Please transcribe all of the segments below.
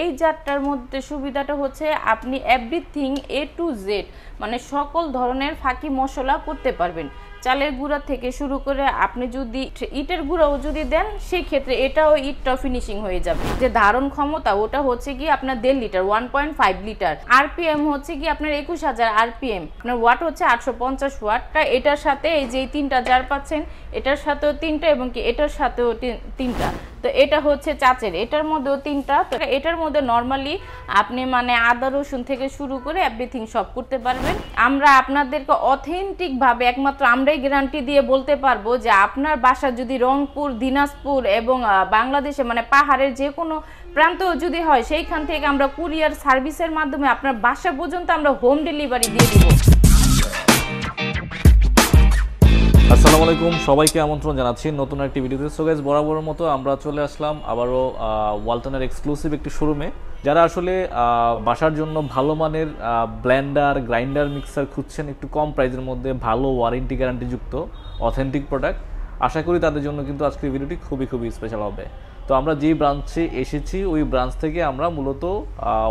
এই জারটার মধ্যে সুবিধাটা হচ্ছে আপনি এভরিথিং A to Z মানে সকল ধরনের ফাঁকি মশলা করতে পারবেন। চালের গুঁড়া থেকে শুরু করে আপনি যদি ইটের গুঁড়াও যদি দেন সেই ক্ষেত্রে এটাও ইটটা ফিনিশিং হয়ে যাবে। যে ধারণ ক্ষমতা ওটা হচ্ছে কি আপনার 1.5 লিটার 1.5 লিটার। আরপিএম হচ্ছে কি আপনার 21,000 আরপিএম। আপনার ওয়াট হচ্ছে 850 ওয়াট। এটার সাথে এই যে তিনটা জার পাচ্ছেন, এটার সাথেও তিনটা এবং কি এটার সাথেও তিনটা। তো এটা হচ্ছে চাচের, এটার মধ্যেও তিনটা। তো এটার মধ্যে নর্মালি আপনি মানে আদা রসুন থেকে শুরু করে এভরিথিং সব করতে পারবেন। আমরা আপনাদেরকে অথেন্টিক ভাবে একমাত্র আমরাই গ্যারান্টি দিয়ে বলতে পারবো যে আপনার বাসা যদি রংপুর, দিনাজপুর এবং বাংলাদেশে মানে পাহাড়ের যে কোনো প্রান্ত যদি হয় সেইখান থেকে আমরা কুরিয়ার সার্ভিসের মাধ্যমে আপনার বাসা পর্যন্ত আমরা হোম ডেলিভারি দিয়ে দিব। আসসালামু আলাইকুম, সবাইকে আমন্ত্রণ জানাচ্ছি নতুন একটি ভিডিওতে। সো গাইস, বরাবরের মতো আমরা চলে আসলাম আবারও ওয়ালটনের এক্সক্লুসিভ একটি শোরুমে। যারা আসলে বাসার জন্য ভালো মানের ব্লেন্ডার, গ্রাইন্ডার, মিক্সার খুঁজছেন একটু কম প্রাইসের মধ্যে, ভালো ওয়ারেন্টি গ্যারান্টিযুক্ত অথেন্টিক প্রোডাক্ট, আশা করি তাদের জন্য কিন্তু আজকের ভিডিওটি খুবই স্পেশাল হবে। তো আমরা যেই ব্রাঞ্চে এসেছি ওই ব্রাঞ্চ থেকে আমরা মূলত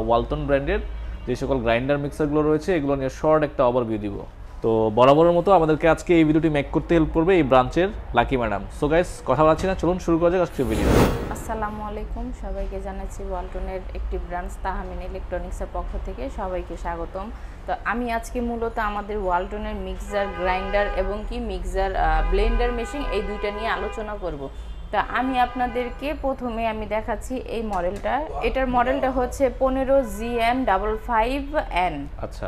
ওয়ালটন ব্র্যান্ডের যে সকল গ্রাইন্ডার মিক্সারগুলো রয়েছে এগুলো নিয়ে শর্ট একটা ওভারভিউ দিব। তো বরাবরের মতো আমাদেরকে আজকে এই ভিডিওটি মেক করতে হেল্প করবে এই ব্রাঞ্চের লাকি ম্যাডাম। সো গাইস, কথা বলছি না, চলুন শুরু করা যাক আজকের ভিডিও। আসসালামু আলাইকুম, সবাইকে জানাচ্ছি ওয়ালটনের একটি ব্রাঞ্চ তাহমিন ইলেকট্রনিক্সের পক্ষ থেকে সবাইকে স্বাগতম। তো আমি আজকে মূলত আমাদের ওয়ালটনের মিক্সার, গ্রাইন্ডার এবং কি মিক্সার ব্লেন্ডার মেশিন এই দুইটা নিয়ে আলোচনা করব। তা আমি আপনাদেরকে প্রথমে আমি দেখাচ্ছি এই মডেলটা। এটার মডেলটা হচ্ছে 15GM55N। আচ্ছা,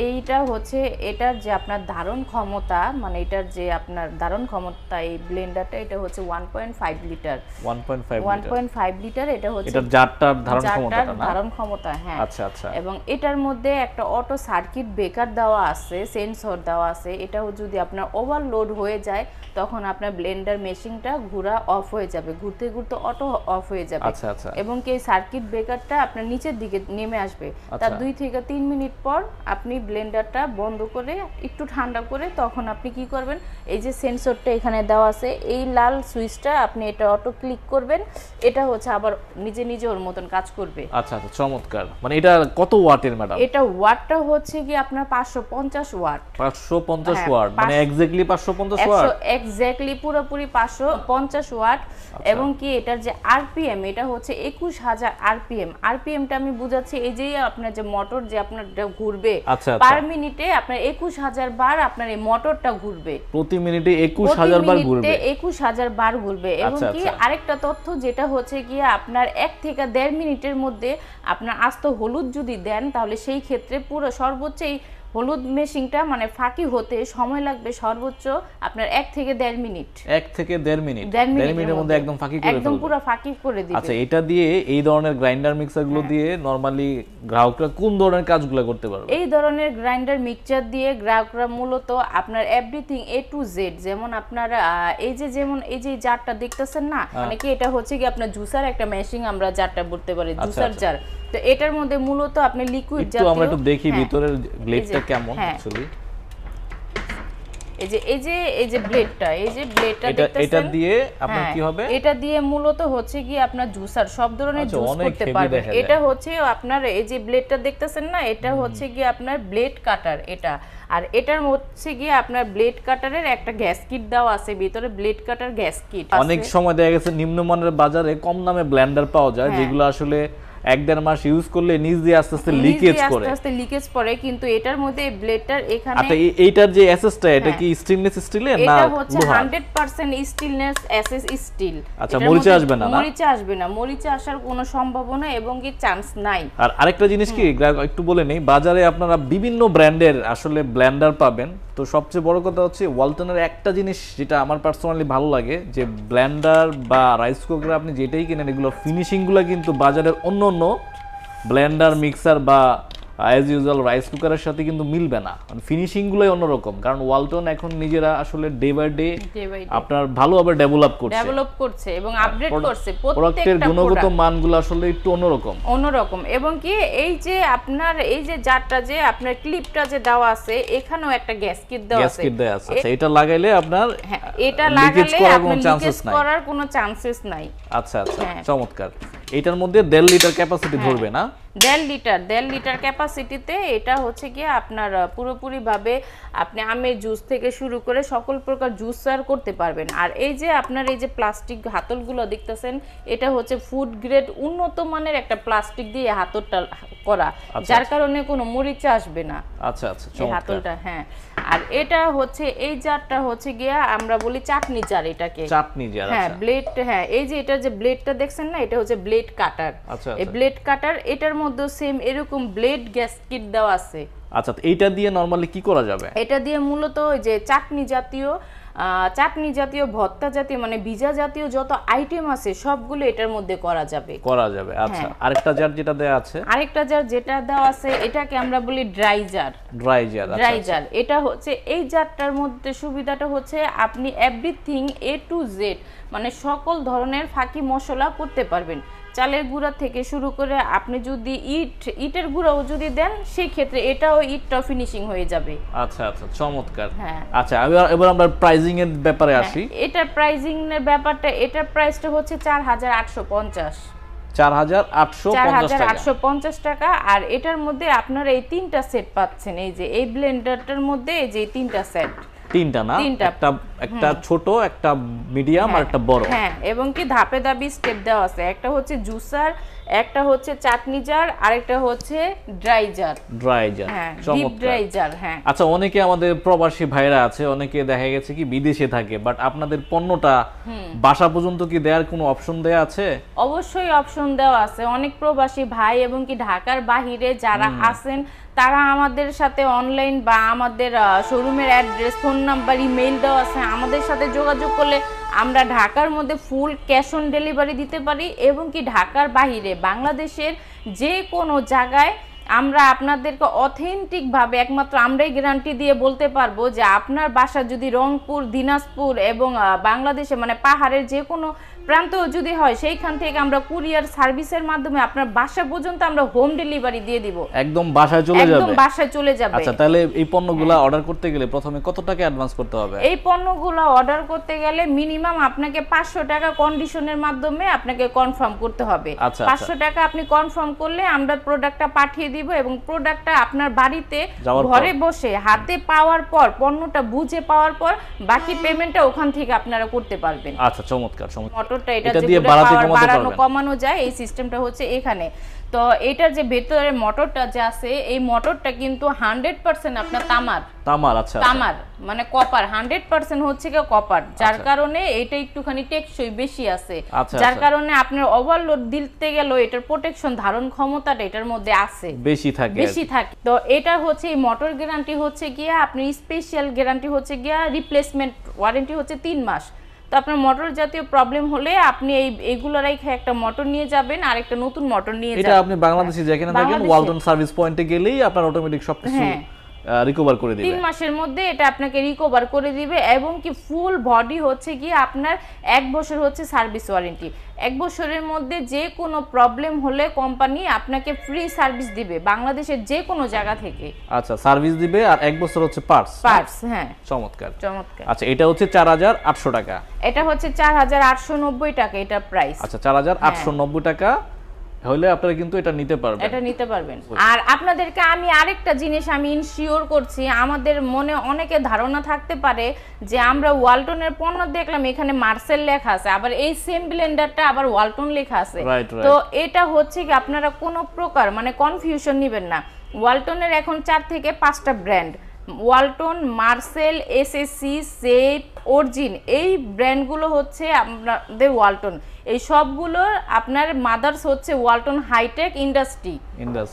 এইটা হচ্ছে এটার যে আপনার ধারণ ক্ষমতা, মানে এটার যে আপনার ধারণ ক্ষমতা এই ব্লেন্ডারটা এটা হচ্ছে 1.5 লিটার। 1.5 লিটার এটা হচ্ছে এটার জারটার ধারণ ক্ষমতা। হ্যাঁ, আচ্ছা। এবং এটার মধ্যে একটা অটো সার্কিট ব্রেকার দেওয়া আছে, সেন্সর দেওয়া আছে। এটাও যদি আপনার ওভারলোড হয়ে যায় তখন আপনার ব্লেন্ডার মেশিনটা ঘোরা অফ হয়ে যাবে, ঘুরতে ঘুরতে অটো অফ হয়ে যাবে। আচ্ছা। এবং কি সার্কিট ব্রেকারটা আপনার নিচের দিকে নেমে আসবে। তার 2 থেকে 3 মিনিট পর আপনি ব্লেন্ডারটা বন্ধ করে একটু ঠান্ডা করে তখন আপনি কি করবেন, এই যে সেন্সরটা এখানে দেওয়া আছে এই লাল সুইচটা আপনি এটা অটো ক্লিক করবেন, এটা হচ্ছে আবার নিজে ওর মতন কাজ করবে। আচ্ছা, চমৎকার। মানে এটা কত ওয়াটের ম্যাডাম? এটা ওয়াটটা হচ্ছে কি আপনার 550 ওয়াট। 550 ওয়াট মানে এক্স্যাক্টলি 550 ওয়াট? এক্স্যাক্টলি পুরোপুরি 550 ওয়াট। এবং কি এটার যে আরপিএম এটা হচ্ছে 21,000 আরপিএম। আরপিএমটা আমি বুঝাচ্ছি, এই যে আপনার যে মোটর যে আপনার ঘুরবে পার মিনিটে আপনার 21,000 বার আপনার এই মোটরটা ঘুরবে, প্রতি মিনিটে 21,000 বার ঘুরবে। 21,000 বার ঘুরবে। এবং কি আরেকটা তথ্য যেটা হচ্ছে কি আপনার 1 থেকে 1.5 মিনিটের মধ্যে আপনার আস্ত হলুদ যদি দেন তাহলে সেই ক্ষেত্রে পুরো সর্বোচ্চ এই হলুদ মেশিনটা মানে ফাঁকি হতে সময় লাগবে সর্বোচ্চ আপনার 1 থেকে 1.5 মিনিট। 1 থেকে 1.5 মিনিট, 1.5 মিনিটের মধ্যে একদম ফাঁকি করে ফেলবে, একদম পুরো ফাঁকি করে দিবে। আচ্ছা, এটা দিয়ে এই ধরনের গ্রাইন্ডার মিক্সার গুলো দিয়ে নরমালি গ্রাহকরা কোন ধরনের কাজগুলো করতে পারবে? এই ধরনের গ্রাইন্ডার মিক্সচার দিয়ে গ্রাহকরা মূলত আপনার এভরিথিং A to Z, যেমন আপনার যেমন এই যে জারটা দেখতেছেন না, মানে কি এটা হচ্ছে কি আপনার জুসার একটা মেশিন আমরা জারটা বলতে পারি, জুসার জার। তো এটার মধ্যে মূলত আপনি লিকুইড জাতীয়, আমরা একটু দেখি ভিতরের ব্লেডটা কেমন অ্যাকচুয়ালি। এই যে ব্লেডটা দেখতেছেন, এটা দিয়ে আপনার কি হবে? এটা দিয়ে মূলত হচ্ছে কি আপনার জুসার সব ধরনের জুস করতে পারবেন। এটা হচ্ছে আপনার এই যে ব্লেডটা দেখতেছেন না, এটা হচ্ছে কি আপনার ব্লেড কাটার এটা। আর এটার হচ্ছে কি আপনার ব্লেড কাটারের একটা গ্যাস কিট দেওয়া আছে ভিতরে, ব্লেড কাটার গ্যাস কিট। অনেক সময় দেখা গেছে নিম্নমানের বাজারে কম দামে ব্লেন্ডার পাওয়া যায় যেগুলো আসলে 1-1.5 মাস ইউজ করলে নিচ দিয়ে আস্তে আস্তে লিকেজ করে, কিন্তু এটার মধ্যে এই ব্লেডটার এখানে আচ্ছা, এইটার যে এসএসটা এটা কি স্টেনলেস স্টিলের না? এটা হচ্ছে 100% স্টেনলেস এসএস স্টিল। আচ্ছা, মরিচা আসবে না? মরিচা আসার কোনো সম্ভাবনা এবং কি চান্স নাই। আর আরেকটা জিনিস কি একটু বলে নেই, বাজারে আপনারা বিভিন্ন ব্র্যান্ডের আসলে ব্লেন্ডার পাবেন। তো সবচেয়ে বড় কথা হচ্ছে ওয়ালটনের একটা জিনিস যেটা আমার পার্সোনালি ভালো লাগে, যে ব্লেন্ডার বা রাইস কুকার আপনি যেটাই কিনেন এগুলো ফিনিশিংগুলো কিন্তু বাজারের অন্য ব্লেন্ডার, মিক্সার বা অ্যাজ ইউজুয়াল রাইস কুকারের সাথে কিন্তু মিলবে না। ফিনিশিংগুলোই অন্যরকম, কারণ ওয়ালটন এখন নিজেরা আসলে ডে বাই ডে আপনার ভালোভাবে ডেভেলপ করছে এবং আপডেট করছে প্রত্যেকটা গুণগত মানগুলো আসলে একটু অন্যরকম। এবং কি এই যে আপনার এই যে জারটা যে আপনার ক্লিপটা যে দেওয়া আছে এখানেও একটা গ্যাস কিট দেওয়া আছে। আচ্ছা, এটা লাগাইলে আপনার এটা লাগালে আপনার লিকেজ করার কোনো চান্সেস নাই। আচ্ছা, চমৎকার। এটার মধ্যে 1.5 লিটার ক্যাপাসিটি ধরবে না? 1.5 লিটার ক্যাপাসিটিতে এটা হচ্ছে গিয়ে আপনার পুরোপুরি ভাবে আপনি আমের জুস থেকে শুরু করে সকল প্রকার জুস সার করতে পারবেন। আর এই যে আপনার এই যে প্লাস্টিক হাতলগুলো দেখতেছেন, এটা হচ্ছে ফুড গ্রেড উন্নত মানের একটা প্লাস্টিক দিয়ে হাতলটা করা, যার কারণে কোনো মরিচা আসবে না। আচ্ছা আচ্ছা, এই হাতলটা। হ্যাঁ, আর এটা হচ্ছে এই জারটা হচ্ছে গিয়া আমরা বলি চাটনি জার এটাকে। চাটনি জার। হ্যাঁ, ব্লেড। হ্যাঁ, এই যে এটা যে ব্লেডটা দেখছেন না, এটা হচ্ছে ব্লেড কাটার। এই ব্লেড কাটার, এটার মধ্যে সেম এরকম ব্লেড গ্যাসকেট দেওয়া আছে। আচ্ছা, এইটা দিয়ে নরমালি কি করা যাবে? এটা দিয়ে মূলত ওই যে চাটনি জাতীয় ভর্তা জাতীয় মানে ভিজা জাতীয় যত আইটেম আছে সবগুলো এটার মধ্যে করা যাবে। আচ্ছা, আরেকটা জার যেটা দেয়া আছে, আরেকটা জার যেটা দেওয়া আছে এটাকে আমরা বলি ড্রাই জার। এটা হচ্ছে এই জারটার মধ্যে সুবিধাটা হচ্ছে আপনি এভরিথিং A to Z মানে সকল ধরনের ফাঁকি মশলা করতে পারবেন। চালের গুঁড়া থেকে শুরু করে আপনি যদি ইটের গুঁড়াও যদি দেন সেই ক্ষেত্রে এটাও ইটটা ফিনিশিং হয়ে যাবে। আচ্ছা আচ্ছা, চমৎকার। হ্যাঁ, আচ্ছা, এবার আমরা প্রাইজিং এর ব্যাপারে আসি। এটা প্রাইজিং এর ব্যাপারটা, এটার প্রাইসটা হচ্ছে 4850। 4850 টাকা। আর এটার মধ্যে আপনারা এই 3টা সেট পাচ্ছেন। এই যে এই ব্লেন্ডারটার মধ্যে এই যে 3টা সেট। 3টা না? একটা ছোট, একটা মিডিয়াম আর একটা বড়। হ্যাঁ, এবং কি ধাপে ধাপে স্টেপ দেওয়া আছে। একটা হচ্ছে জুসার, একটা হচ্ছে চাটনি জার, আরেকটা হচ্ছে ড্রাই জার। হ্যাঁ, ডিপ ড্রাই জার। হ্যাঁ। আচ্ছা, অনেকে আমাদের প্রবাসী ভাইরা আছে, অনেকে দেখা গেছে কি বিদেশে থাকে, বাট আপনাদের পণ্যটা বাসা পর্যন্ত কি দেওয়ার কোনো অপশন দেয়া আছে? অবশ্যই অপশন দেওয়া আছে। অনেক প্রবাসী ভাই এবং কি ঢাকার বাহিরে যারা আছেন তারা আমাদের সাথে অনলাইন বা আমাদের শোরুমের অ্যাড্রেস, ফোন নাম্বার, ইমেইল দেওয়া আছে। আমাদের সাথে যোগাযোগ করলে আমরা ঢাকার মধ্যে ফুল ক্যাশ অন ডেলিভারি দিতে পারি এবং কি ঢাকার বাহিরে বাংলাদেশের যে কোনো জায়গায় আমরা আপনাদেরকে অথেন্টিক ভাবে একমাত্র আমরাই গ্যারান্টি দিয়ে বলতে পারবো যে আপনার বাসা যদি রংপুর, দিনাজপুর এবং বাংলাদেশে মানে পাহাড়ের যে কোনো প্রান্ত যদি হয় সেইখান থেকে আমরা কুরিয়ার সার্ভিসের মাধ্যমে আপনার বাসা পর্যন্ত আমরা হোম ডেলিভারি দিয়ে দিব। একদম বাসায় চলে যাবে? একদম বাসায় চলে যাবে। আচ্ছা, তাহলে এই পণ্যগুলো অর্ডার করতে গেলে প্রথমে কত টাকা অ্যাডভান্স করতে হবে? এই পণ্যগুলো অর্ডার করতে গেলে মিনিমাম আপনাকে 500 টাকা কন্ডিশনের মাধ্যমে আপনাকে কনফার্ম করতে হবে। 500 টাকা আপনি কনফার্ম করলে আমরা প্রোডাক্টটা পাঠিয়ে দিব এবং প্রোডাক্টটা আপনার বাড়িতে ঘরে বসে হাতে পাওয়ার পর, পণ্যটা বুঝে পাওয়ার পর বাকি পেমেন্টটা ওখান থেকে আপনারা করতে পারবেন। আচ্ছা, চমৎকার। মোটরটা এটা দিয়ে বাড়ানো কমানো যায়, এই সিস্টেমটা হচ্ছে এখানে। তো এটার যে ভেতরে মোটরটা যে আছে এই মোটরটা কিন্তু 100% আপনার তামার। আচ্ছা, তামার মানে কপার, 100% হচ্ছে কি কপার, যার কারণে এটা একটুখানি টেকসই বেশি আছে, যার কারণে আপনার ওভারলোড দিতে গেল এটার প্রোটেকশন ধারণ ক্ষমতাটা এটার মধ্যে আছে বেশি থাকে। তো এটা হচ্ছে এই মোটর গ্যারান্টি হচ্ছে গিয়া আপনি স্পেশাল গ্যারান্টি হচ্ছে গিয়া রিপ্লেসমেন্ট ওয়ারেন্টি হচ্ছে 3 মাস। তো আপনার মোটর জাতীয় প্রবলেম হলে আপনি এইগুলো রেখে একটা মোটর নিয়ে যাবেন আর একটা নতুন মোটর নিয়ে যাবেন। এটা আপনি বাংলাদেশে যেখানে থাকেন ওয়ালটন সার্ভিস পয়েন্টে গেলেই আপনার অটোমেটিক সবকিছু রিকভার করে দিবে। 3 মাসের মধ্যে এটা আপনাকে রিকভার করে দিবে এবং কি ফুল বডি হচ্ছে কি আপনার 1 বছর হচ্ছে সার্ভিস ওয়ারেন্টি। 1 বছরের মধ্যে যে কোনো প্রবলেম হলে কোম্পানি আপনাকে ফ্রি সার্ভিস দিবে বাংলাদেশের যে কোনো জায়গা থেকে। আচ্ছা, সার্ভিস দিবে আর 1 বছর হচ্ছে পার্টস। হ্যাঁ, চমৎকার। আচ্ছা, এটা হচ্ছে 4800 টাকা। এটা হচ্ছে 4890 টাকা এটা প্রাইস। আচ্ছা, 4890 টাকা হলে আপনারা কিন্তু এটা নিতে পারবেন। আর আপনাদেরকে আমি আরেকটা জিনিস আমি ইনশিওর করছি, আমাদের মনে অনেকে ধারণা থাকতে পারে যে আমরা ওয়ালটনের পণ্য দেখলাম এখানে মার্সেল লেখা আছে, আবার এই সেম ব্লেন্ডারটা আবার ওয়ালটন লেখা আছে। তো এটা হচ্ছে কি আপনারা কোনো প্রকার মানে কনফিউশন নেবেন না। ওয়ালটনের এখন 4 থেকে 5টা brand, Walton, Marcel, SSC, set, origin, এই ব্র্যান্ডগুলো হচ্ছে আমাদের ওয়ালটন। এই সবগুলোর আপনার মাদার্স হচ্ছে ওয়ালটন হাইটেক ইন্ডাস্ট্রি।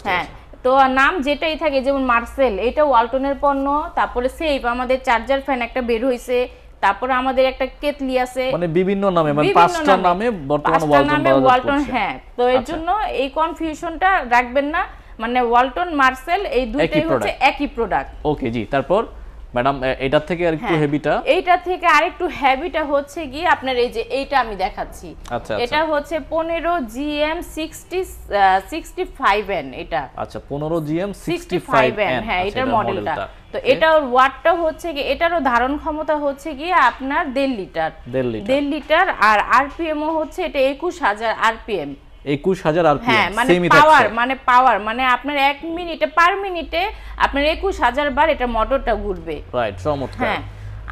হ্যাঁ, তো নাম যেটাই থাকে, যেমন মার্সেল এটা ওয়ালটনের পণ্য, তারপরে সেফ আমাদের চার্জার ফ্যান একটা বের হইছে, তারপরে আমাদের একটা কেতলি আছে, মানে বিভিন্ন নামে মানে 5টা নামে বর্তমানে ওয়ালটন। হ্যাঁ, তো এর জন্য এই কনফিউশনটা রাখবেন না, মানে ওয়ালটন মার্সেল এই দুটোই হচ্ছে একই প্রোডাক্ট। ওকে জি, তারপর ম্যাডাম এটা থেকে আরেকটু হেভিটা, এইটা থেকে আরেকটু হেভিটা হচ্ছে কি আপনার এই যে এইটা আমি দেখাচ্ছি। এটা হচ্ছে 15 GM 65N এটা। আচ্ছা, 15 GM 65N। হ্যাঁ, এটার মডেলটা। তো এটার ওয়াটটা হচ্ছে কি এটারও ধারণ ক্ষমতা হচ্ছে কি আপনার 1.5 লিটার আর আরপিএম ও হচ্ছে এটা 21000 আরপিএম। 21000 আরপিএম হ্যাঁ মানে পাওয়ার মানে আপনার 1 মিনিটে পার মিনিটে আপনার 21000 বার এটা মোটরটা ঘুরবে। রাইট, চমৎকার। হ্যাঁ,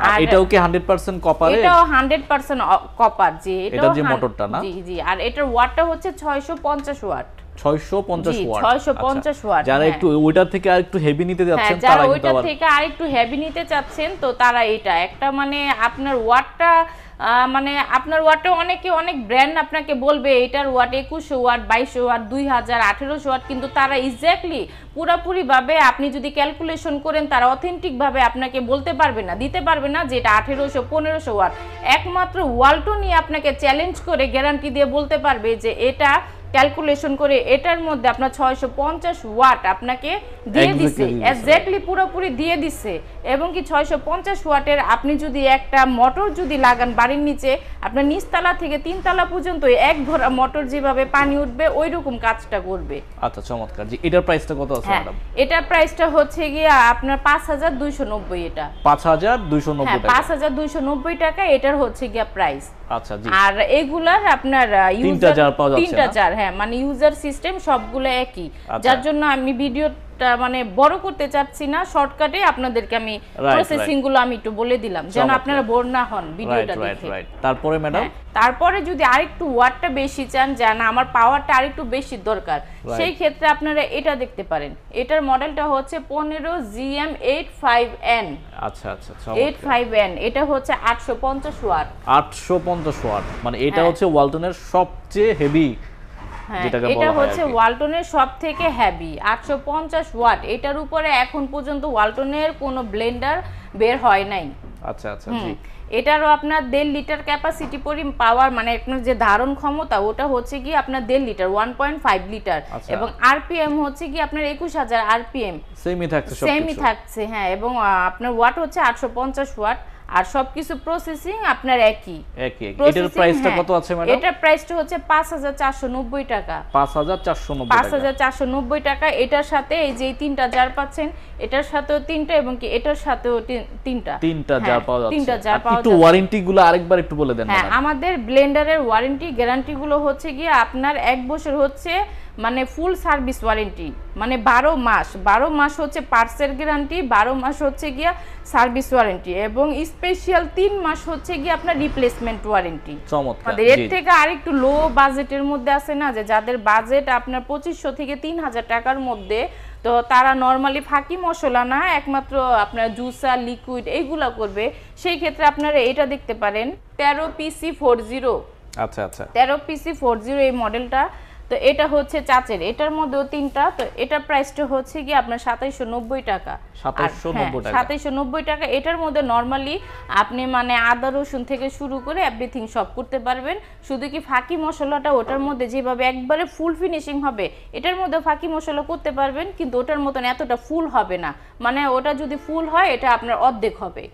আর এটাও কি 100% কপারে? এটাও 100% কপার। জি, এটা যে মোটরটা না? জি জি। আর এটার ওয়াটটা হচ্ছে 650 ওয়াট। 650 ওয়াট। 650 ওয়াট। যারা একটু ওইটার থেকে আরেকটু হেভি নিতে যাচ্ছেন তারা কিন্তু ওইটার থেকে আরেকটু হেভি নিতে চাচ্ছেন তো তারা এটা একটা মানে আপনার ওয়াটটা মানে আপনার ওয়াটে অনেক ব্র্যান্ড আপনাকে বলবে এটার ওয়াট 2100 ওয়াট, 2200 ওয়াট, 2000, 1800 ওয়াট, কিন্তু তারা এক্স্যাক্টলি পুরোপুরি ভাবে আপনি যদি ক্যালকুলেশন করেন তারা অথেন্টিক ভাবে আপনাকে বলতে পারবে না, দিতে পারবে না যে এটা 1800 1500 ওয়াট। একমাত্র ওয়ালটনই আপনাকে চ্যালেঞ্জ করে গ্যারান্টি দিয়ে বলতে পারবে যে এটা ক্যালকুলেশন করে এটার মধ্যে আপনার 650 ওয়াট আপনাকে দিয়ে দিছে, এক্স্যাক্টলি পুরোপুরি দিয়ে দিছে। এবং কি 650 ওয়াটের আপনি যদি একটা মোটর যদি লাগান বাড়ির নিচে, আপনার নিচতলা থেকে 3 তলা পর্যন্ত এক ভরা মোটর যেভাবে পানি উঠবে ওই রকম কাজটা করবে। আচ্ছা, চমৎকার। জি, এটার প্রাইসটা কত আছে ম্যাডাম? এটার প্রাইসটা হচ্ছে গিয়া আপনার 5290। এটা 5290 টাকা। 5290 টাকা এটার হচ্ছে গিয়া প্রাইস। আচ্ছা জি। আর এগুলার আপনার তিনটা জার পাওয়া যাচ্ছে না? তিনটা জার, হ্যাঁ, মানে ইউজার সিস্টেম সবগুলো একই, যার জন্য আমি ভিডিওটা মানে বড় করতে চাচ্ছি না, শর্টকাটে আপনাদেরকে আমি প্রসেসিং গুলো আমি একটু বলে দিলাম যেন আপনারা বোর না হন ভিডিওটা দেখে। তারপরে ম্যাডাম, তারপরে যদি আরেকটু ওয়াটটা বেশি চান, যে না আমার পাওয়ারটা আরেকটু বেশি দরকার, সেই ক্ষেত্রে আপনারা এটা দেখতে পারেন। এটার মডেলটা হচ্ছে 15GM85N। আচ্ছা আচ্ছা, 85N। এটা হচ্ছে 850 ওয়াট। 850 ওয়াট মানে এটা হচ্ছে ওয়ালটনের সবচেয়ে হেভি, যেটাকে বলা হয়। এটা হচ্ছে ওয়ালটনের সবথেকে হেভি 850 ওয়াট। এটার উপরে এখন পর্যন্ত ওয়ালটনের কোনো ব্লেন্ডার বের হয় নাই। আচ্ছা আচ্ছা জি। এটারও আপনার 1.5 লিটার ক্যাপাসিটি পাওয়ার, মানে আপনার যে ধারণ ক্ষমতা ওটা হচ্ছে কি আপনার 1.5 লিটার 1.5 লিটার, এবং আরপিএম হচ্ছে কি আপনার 21000 আরপিএম সেমই থাকছে। হ্যাঁ, এবং আপনার ওয়াট হচ্ছে 850 ওয়াট। আর সবকিছু প্রসেসিং আপনার একই। এটার প্রাইসটা কত আছে ম্যাডাম? এটার প্রাইসটা হচ্ছে 5490 টাকা। 5490 টাকা। এটার সাথে এই যে তিনটা জার পাচ্ছেন, এটার সাথেও তিনটা, এবং কি এটার সাথেও তিনটা জার পাওয়া যাচ্ছে। একটু ওয়ারেন্টি গুলো আরেকবার একটু বলে দেন। হ্যাঁ, আমাদের ব্লেন্ডারের ওয়ারেন্টি গ্যারান্টি গুলো হচ্ছে গিয়ে আপনার 1 বছর হচ্ছে মানে ফুল সার্ভিস ওয়ারেন্টি, মানে 12 মাস হচ্ছে পার্টসের গ্যারান্টি, 12 মাস হচ্ছে গিয়া সার্ভিস ওয়ারেন্টি, এবং স্পেশাল 3 মাস হচ্ছে গিয়ে আপনার রিপ্লেসমেন্ট ওয়ারেন্টি। চমৎকার। এর থেকে আরেকটু লো বাজেটের মধ্যে আছে না, যে যাদের বাজেট আপনার 2500 থেকে 3000 টাকার মধ্যে, তো তারা নরমালি ফাঁকি মশলা না, একমাত্র আপনার জুসার লিকুইড এইগুলা করবে, সেই ক্ষেত্রে আপনারা এটা দেখতে পারেন 13PC40। আচ্ছা আচ্ছা, 13PC40 এই মডেলটা। তো এটা হচ্ছে চাচের, এটার মধ্যেও তিনটা। তো এটার প্রাইসটা হচ্ছে কি আপনার 2790 টাকা। 2790 টাকা। এটার মধ্যে নরমালি আপনি মানে আদা রসুন থেকে শুরু করে এভরিথিং সব করতে পারবেন। শুধু কি ফাঁকি মশলাটা ওটার মধ্যে যেভাবে একবারে ফুল ফিনিশিং হবে, এটার মধ্যে ফাঁকি মশলা করতে পারবেন, কিন্তু ওটার মতন এতটা ফুল হবে না। মানে ওটা যদি ফুল হয় এটা আপনার অর্ধেক হবে।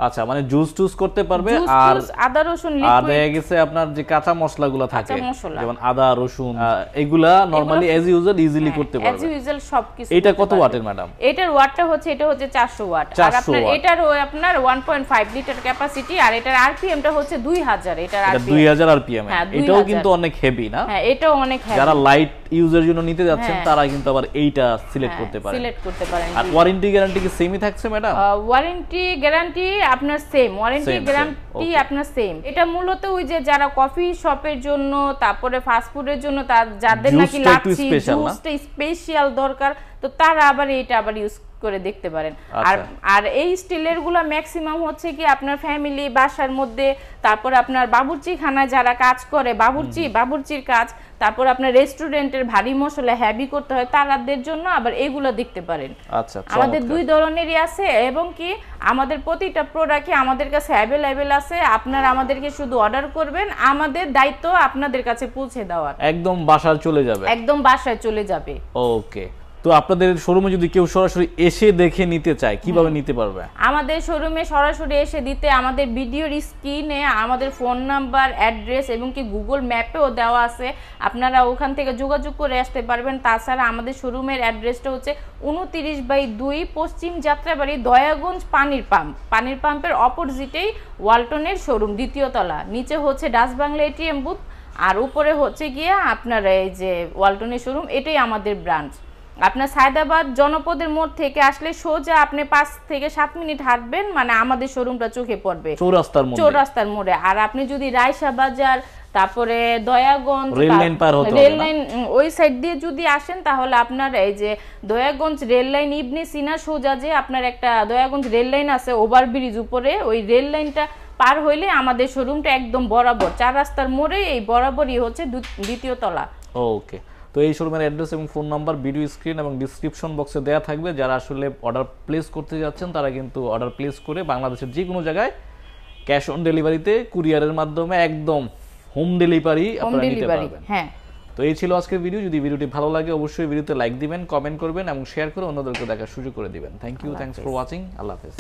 আচ্ছা, মানে জুস টুস করতে পারবে। আর আদা রসুন লিকুইড, আর দেখা গেছে আপনার যে কাঁচা মশলাগুলো থাকে, যেমন আদা রসুন, এগুলা নরমালি এজ ইউজুয়াল ইজিলি করতে পারবে। এজ ইউজুয়াল সবকিছু। এটা কত ওয়াটের ম্যাডাম? এটার ওয়াটটা হচ্ছে 400 ওয়াট। আর আপনার এটারও আপনার 1.5 লিটার ক্যাপাসিটি, আর এটার আরপিএমটা হচ্ছে 2000। এটার আরপিএম 2000 আরপিএম। এটাও কিন্তু অনেক হেভি না? হ্যাঁ, এটাও অনেক হেভি। যারা লাইট ইউজের জন্য নিতে যাচ্ছেন তারা কিন্তু আবার এইটা সিলেক্ট করতে পারেন। আর ওয়ারেন্টি গ্যারান্টি কি সেমই থাকছে ম্যাডাম? ওয়ারেন্টি গ্যারান্টি আপনার সেম। ওয়ারেন্টি গ্যারান্টি আপনার সেম। এটা মূলত ওই যে যারা কফি শপের জন্য, তারপরে ফাস্ট ফুডের জন্য, যাদের নাকি লাচ্ছি জুসটা স্পেশাল দরকার, তো তারা আবার এটা আবার ইউজ করে দেখতে পারেন। আর এই স্টিলের গুলা ম্যাক্সিমাম হচ্ছে কি আপনার ফ্যামিলি বাসার মধ্যে, তারপর আপনার বাবুর্চি খানায় যারা কাজ করে, বাবুর্চির কাজ, তারপর আপনার রেস্টুরেন্টের ভারী মশলা হেভি করতে হয়, তাদের জন্য আবার এগুলো দেখতে পারেন। আচ্ছা, আমাদের দুই ধরনেরই আছে, এবং কি আমাদের প্রতিটা প্রোডাক্টই আমাদের কাছে অ্যাভেলেবেল আছে। আপনারা আমাদেরকে শুধু অর্ডার করবেন, আমাদের দায়িত্ব আপনাদের কাছে পৌঁছে দেওয়ার। একদম বাসায় চলে যাবে। ওকে। তো আপনাদের শোরুমে যদি কেউ সরাসরি এসে দেখে নিতে চায়, কিভাবে নিতে পারবে? আমাদের শোরুমে সরাসরি এসে দিতে আমাদের ভিডিওর স্ক্রিনে আমাদের ফোন নাম্বার, অ্যাড্রেস এবং কি গুগল ম্যাপেও দেওয়া আছে, আপনারা ওখান থেকে যোগাযোগ করে আসতে পারবেন। তাছাড়া আমাদের শোরুমের অ্যাড্রেসটা হচ্ছে 29/2 পশ্চিম যাত্রাবাড়ি, দয়াগঞ্জ পানির পাম্পের অপোজিটেই ওয়ালটনের শোরুম, দ্বিতীয় তলা। নিচে হচ্ছে ডাচ বাংলা এটিএম বুথ, আর উপরে হচ্ছে গিয়ে আপনার এই যে ওয়ালটনের শোরুম, এটাই আমাদের ব্রাঞ্চ। আপনার সায়দাবাদ জনপদের মোড় থেকে আসলে সোজা আপনি 5 থেকে 7 মিনিট হাঁটবেন, মানে আমাদের শোরুমটা চোখে পড়বে চৌরাস্তার মোড়ে। আর আপনি যদি রায়সা বাজার, তারপরে দয়াগঞ্জ, রেল লাইন ওই সাইড দিয়ে যদি আসেন, তাহলে আপনার এই যে দয়াগঞ্জ রেল লাইন ইবনে সিনা সোজা যে আপনার একটা দয়াগঞ্জ রেল লাইন আছে ওভারব্রিজ উপরে, ওই রেল লাইনটা পার হইলে আমাদের শোরুমটা একদম বরাবর 4 রাস্তার মোড়ে, এই বরাবরই হচ্ছে দ্বিতীয় তলা। ওকে, তো এই শোরুমের অ্যাড্রেস এবং ফোন নাম্বার ভিডিও স্ক্রিন এবং ডিসক্রিপশন বক্সে দেওয়া থাকবে। যারা আসলে অর্ডার প্লেস করতে যাচ্ছেন তারা কিন্তু অর্ডার প্লেস করে বাংলাদেশের যে কোনো জায়গায় ক্যাশ অন ডেলিভারিতে কুরিয়ারের মাধ্যমে একদম হোম ডেলিভারি আপনারা নিতে পারবেন। হ্যাঁ, তো এই ছিল আজকের ভিডিও। যদি ভিডিওটি ভালো লাগে অবশ্যই ভিডিওতে লাইক দিবেন, কমেন্ট করবেন এবং শেয়ার করে অন্যদেরকে দেখার সুযোগ করে দিবেন। Thank you, thanks for watching, আল্লাহ হাফেজ।